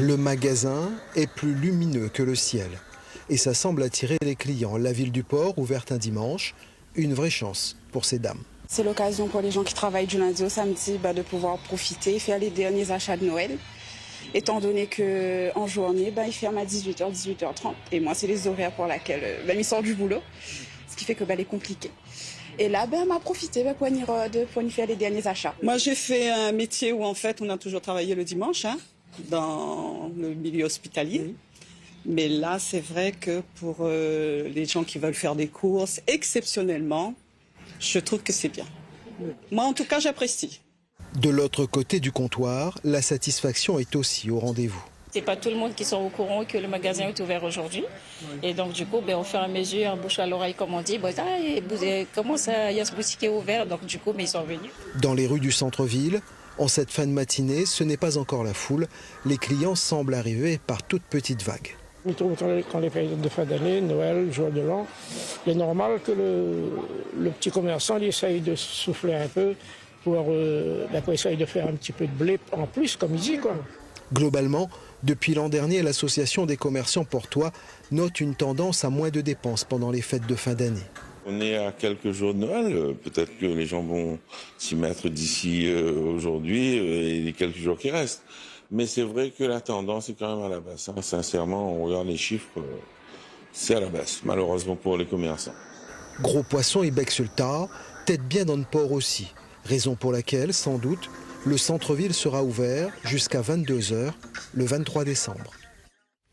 Le magasin est plus lumineux que le ciel. Et ça semble attirer les clients. La ville du port, ouverte un dimanche, une vraie chance pour ces dames. C'est l'occasion pour les gens qui travaillent du lundi au samedi de pouvoir profiter, faire les derniers achats de Noël. Étant donné qu'en journée, ils ferment à 18h, 18h30. Et moi, c'est les horaires pour lesquels ils sortent du boulot. Ce qui fait que elle est compliquée. Et là, on m'a profité pour y faire les derniers achats. Moi, j'ai fait un métier où, en fait, on a toujours travaillé le dimanche, dans le milieu hospitalier. Oui. Mais là, c'est vrai que pour les gens qui veulent faire des courses, exceptionnellement, je trouve que c'est bien. Moi, en tout cas, j'apprécie. De l'autre côté du comptoir, la satisfaction est aussi au rendez-vous. C'est pas tout le monde qui sont au courant que le magasin est ouvert aujourd'hui. Et donc, du coup, au fur et à mesure, bouche à l'oreille, comme on dit, comment ça, il y a ce boutique qui est ouvert, donc du coup, ils sont venus. Dans les rues du centre-ville, en cette fin de matinée, ce n'est pas encore la foule. Les clients semblent arriver par toutes petites vagues. Quand les périodes de fin d'année, Noël, jour de l'an, il est normal que le petit commerçant il essaye de souffler un peu pour essayer de faire un petit peu de blé en plus, comme il dit, quoi. Globalement, depuis l'an dernier, l'association des commerçants portois note une tendance à moins de dépenses pendant les fêtes de fin d'année. On est à quelques jours de Noël, peut-être que les gens vont s'y mettre d'ici aujourd'hui et les quelques jours qui restent. Mais c'est vrai que la tendance est quand même à la baisse. Sincèrement, on regarde les chiffres, c'est à la baisse, malheureusement pour les commerçants. Gros Poisson et Bec-sur-le-Tard, tête bien dans le port aussi. Raison pour laquelle, sans doute, le centre-ville sera ouvert jusqu'à 22h le 23 décembre.